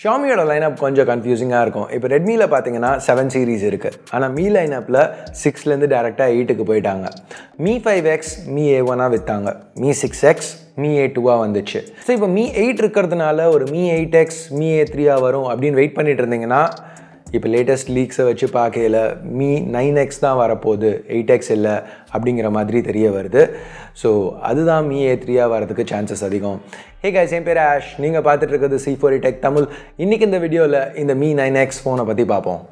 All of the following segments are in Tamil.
ஷாமியோட லைனப் கொஞ்சம் கன்ஃபியூசிங்காக இருக்கும். இப்போ ரெட்மியில் பார்த்தீங்கன்னா 7 சீரீஸ் இருக்குது. ஆனால் மீ லைனப்பில் 6லேருந்து டேரெக்டாக 8க்கு போயிட்டாங்க. மீ 5X மீ A1 விற்றாங்க. மீ 6X மீ A2 வந்துச்சு. ஸோ இப்போ மீ 8 இருக்கிறதுனால ஒரு மீ 8X மீ A3 வரும் அப்படின்னு வெயிட் பண்ணிட்டு இருந்தீங்கன்னா இப்போ லேட்டஸ்ட் லீக்ஸை வச்சு பார்க்கல மீ 9X தான் வரப்போகுது, 8X இல்லை அப்படிங்கிற மாதிரி தெரிய வருது. ஸோ அதுதான் மீ A3 வரதுக்கு சான்சஸ் அதிகம். ஹே கைஸ், என் பேர் ஆஷ். நீங்கள் பார்த்துட்டு இருக்கிறது C4E Tech தமிழ். இன்றைக்கி இந்த வீடியோவில் இந்த மீ 9X ஃபோனை பற்றி பார்ப்போம்.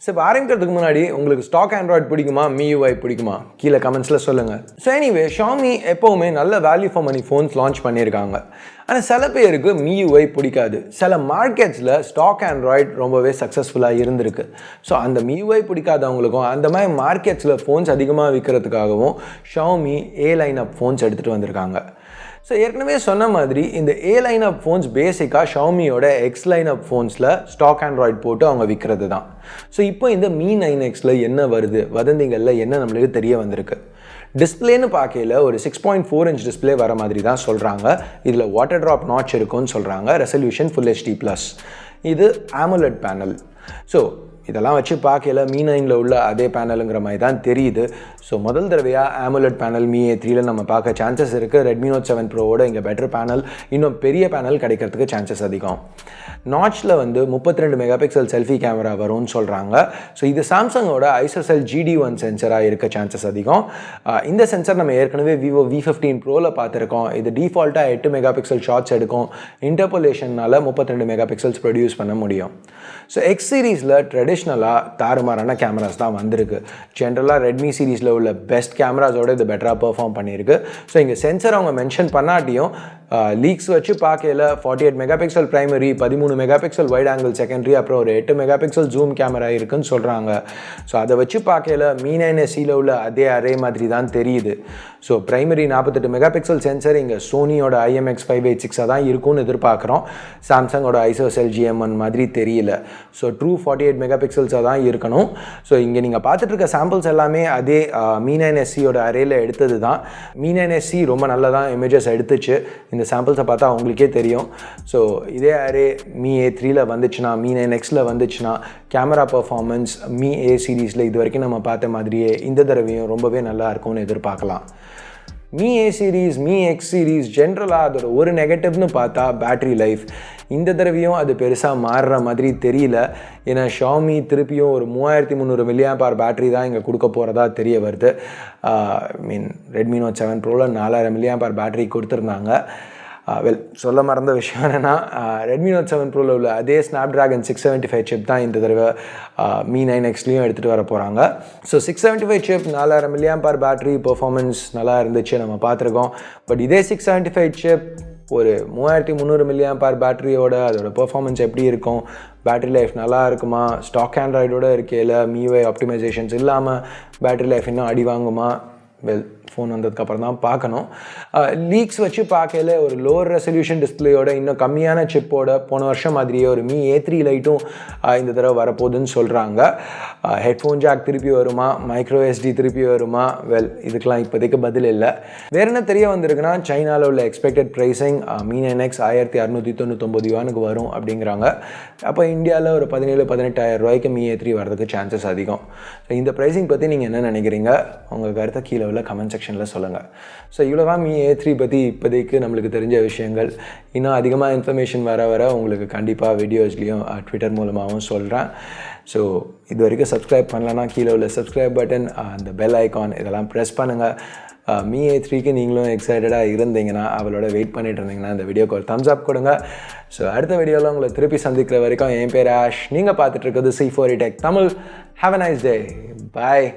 ஸோ இப்போ ஆரம்பிக்கிறதுக்கு முன்னாடி உங்களுக்கு ஸ்டாக் ஆண்ட்ராய்டு பிடிக்குமா, MIUI பிடிக்குமா, கீழே கமெண்ட்ஸில் சொல்லுங்கள். ஸோ எனிவே, ஷாமி எப்போவுமே நல்ல value for money phones launch பண்ணியிருக்காங்க. ஆனால் சில பேருக்கு MIUI பிடிக்காது. சில மார்க்கெட்ஸில் ஸ்டாக் ஆண்ட்ராய்டு ரொம்பவே சக்ஸஸ்ஃபுல்லாக இருந்திருக்கு. ஸோ அந்த MIUI பிடிக்காதவங்களுக்கும் அந்த மாதிரி மார்க்கெட்ஸில் ஃபோன்ஸ் அதிகமாக விற்கிறதுக்காகவும் ஷாமி A லைனப் ஃபோன்ஸ் எடுத்துகிட்டு வந்திருக்காங்க. ஸோ ஏற்கனவே சொன்ன மாதிரி இந்த A லைனப் ஃபோன்ஸ் பேசிக்காக ஷாமியோட X லைனப் ஃபோன்ஸில் ஸ்டாக் ஆண்ட்ராய்டு போட்டு அவங்க விற்கிறது தான். ஸோ இப்போ இந்த மீ 9Xல என்ன வருது, வதந்திகளில் என்ன நம்மளுக்கு தெரிய வந்திருக்கு. டிஸ்பிளேன்னு பார்க்கல ஒரு 6.4 inch டிஸ்பிளே வர மாதிரி தான் சொல்கிறாங்க. இதில் வாட்டர் ட்ராப் நாட்ச் இருக்குன்னு சொல்கிறாங்க. Resolution Full HD+. இது AMOLED பேனல். ஸோ இதெல்லாம் வச்சு பார்க்கல மீ 9ல் உள்ள அதே பேனலுங்கிற மாதிரி தான் தெரியுது. ஸோ முதல் தடவையாக AMOLED பேனல் மீ A3ல நம்ம பார்க்க சான்சஸ் இருக்குது. ரெட்மி நோட் 7 ப்ரோவோட இங்கே பெட்டர் பேனல், இன்னும் பெரிய பேனல் கிடைக்கிறதுக்கு சான்சஸ் அதிகம். நாட்ச்சில் 32 மெகாபிக்சல் செல்ஃபி கேமரா வரும்னு சொல்கிறாங்க. ஸோ இது சாம்சங்கோட ஐசோசெல் GD1 சென்சராக இருக்க சான்சஸ் அதிகம். இந்த சென்சர் நம்ம ஏற்கனவே விவோ V15 ப்ரோவில் பார்த்துருக்கோம். இது டிஃபால்ட்டாக 8 மெகாபிக்சல் ஷாட்ஸ் எடுக்கும். இன்டர்போலேஷனால் 32 மெகாபிக்சல்ஸ் ப்ரொடியூஸ் பண்ண முடியும். ஸோ எக்ஸ் சீரீஸில் ட்ரெடிஷ்னலாக தாறுமாறான கேமராஸ் தான் வந்திருக்கு. ஜென்ரலாக ரெட்மி சீரீஸில் உள்ள பெஸ்ட் கேமராஸோட இது பெட்டராக பெர்ஃபார்ம் பண்ணியிருக்கு. ஸோ இங்கே சென்சர் அவங்க மென்ஷன் பண்ணாட்டியும் லீக்ஸ் வச்சு பார்க்கல 48 megapixel primary, 13 megapixel wide angle secondary, அப்புறம் ஒரு 8 மெகாபிக்சல் ஜூம் கேமரா இருக்குன்னு சொல்கிறாங்க. ஸோ அதை வச்சு பார்க்கல மீ 9SEல உள்ள அதே அரே மாதிரி தான் தெரியுது. ஸோ ப்ரைமரி 48 மெகாபிக்சல் சென்சர் இங்கே சோனியோட IMX586 தான் இருக்கும்னு எதிர்பார்க்குறோம். சாம்சங்கோட ஐசோசெல் GM1 மாதிரி தெரியல. ஸோ ட்ரூ 48 மெகாபிக்சல்ஸாக தான் இருக்கணும். ஸோ இங்கே நீங்கள் பார்த்துட்டு இருக்க சாம்பிள்ஸ் எல்லாமே அதே மீ 9SEயோட அரேல எடுத்தது தான். மீ 9SE ரொம்ப நல்லதான் இமேஜஸ் எடுத்துச்சு. இந்த சாம்பிள்ஸை பார்த்தா அவங்களுக்கே தெரியும். ஸோ இதே அரே மீ A3ல வந்துச்சுன்னா, மீ 9Xல வந்துச்சுன்னா கேமரா பர்ஃபார்மன்ஸ் மீ A சீரீஸில் இது வரைக்கும் நம்ம பார்த்த மாதிரியே இந்த தடவையும் ரொம்பவே நல்லா இருக்கும்னு எதிர்பார்க்கலாம். Me A series, me X series ஜென்ரலாக அதோட ஒரு நெகட்டிவ்னு பார்த்தா பேட்ரி லைஃப். இந்த தடவையும் அது பெருசாக மாறுற மாதிரி தெரியல. ஏன்னா ஷாமி திருப்பியும் ஒரு 3300 mAh பேட்ரி தான் இங்கே கொடுக்க போகிறதா தெரிய வருது. ரெட்மி நோட் 7 ப்ரோவில் 4000 mAh பேட்ரி கொடுத்துருந்தாங்க. சொல்ல மறந்த விஷயம் என்னென்னா, ரெட்மி நோட் 7 ப்ரோவில் உள்ள அதே Snapdragon 675 சிப் தான் இந்த தடவை மீ 9Xலையும் எடுத்துகிட்டு வர போகிறாங்க. So 675 chip, 4000 mAh battery, performance நல்லா இருந்துச்சு, நம்ம பார்த்துருக்கோம். பட் இதே 675 சிப் ஒரு 3300 mAh பேட்டரியோட அதோட பெர்ஃபார்மன்ஸ் எப்படி இருக்கும், பேட்டரி லைஃப் நல்லா இருக்குமா, ஸ்டாக் ஆண்ட்ராய்டோட இருக்கையில் MIUI ஆப்டிமைசேஷன்ஸ் இல்லாமல் பேட்டரி லைஃப் இன்னும் அடி வாங்குமா, ஃபோன் வந்ததுக்கப்புறம் தான் பார்க்கணும். லீக்ஸ் வச்சு பார்க்கல ஒரு லோவர் ரெசல்யூஷன் டிஸ்பிளேயோட இன்னும் கம்மியான சிப்போட போன வருஷம் மாதிரியே ஒரு மீ A3 லைட்டும் இந்த தடவை வரப்போகுதுன்னு சொல்கிறாங்க. ஹெட்ஃபோன் ஜாக் திருப்பி வருமா, மைக்ரோ SD திருப்பி வருமா, இதுக்கெலாம் இப்போதைக்கு பதில் இல்லை. வேறு என்ன தெரிய வந்திருக்குன்னா, சைனாவில் உள்ள எக்ஸ்பெக்டட் ப்ரைஸிங் மீ 9X 1699 யுவானுக்கு வரும் அப்படிங்கிறாங்க. அப்போ இந்தியாவில் ஒரு 17-18 ரூபாய்க்கு மீ A3 வரதுக்கு சான்சஸ் அதிகம். ஸோ இந்த ப்ரைஸிங் பற்றி நீங்கள் என்ன நினைக்கிறீங்க? உங்கள் கருத்தை கீழே உள்ள கமெண்ட் செக்ஷனில் சொல்லுங்கள். ஸோ இவ்வளோ தான் மீ A3 பற்றி இப்போதைக்கு நம்மளுக்கு தெரிஞ்ச விஷயங்கள். இன்னும் அதிகமாக இன்ஃபர்மேஷன் வர உங்களுக்கு கண்டிப்பாக வீடியோஸ்லேயும் ட்விட்டர் மூலமாகவும் சொல்கிறேன். ஸோ இது வரைக்கும் சப்ஸ்கிரைப் பண்ணலன்னா கீழே உள்ள சப்ஸ்கிரைப் பட்டன், அந்த பெல் ஐக்கான் இதெல்லாம் ப்ரெஸ் பண்ணுங்கள். மீ A3க்கு நீங்களும் எக்ஸைட்டடாக இருந்தீங்கன்னா, அவளோட வெயிட் பண்ணிட்டு இருந்தீங்கன்னா இந்த வீடியோக்கு ஒரு தம்ஸ் அப் கொடுங்க. ஸோ அடுத்த வீடியோவில் உங்களை திருப்பி சந்திக்கிற வரைக்கும் என் பேர் ஆஷ். நீங்கள் பார்த்துட்டு இருக்கிறது C4E Tech Tamil. Have a nice day. Bye.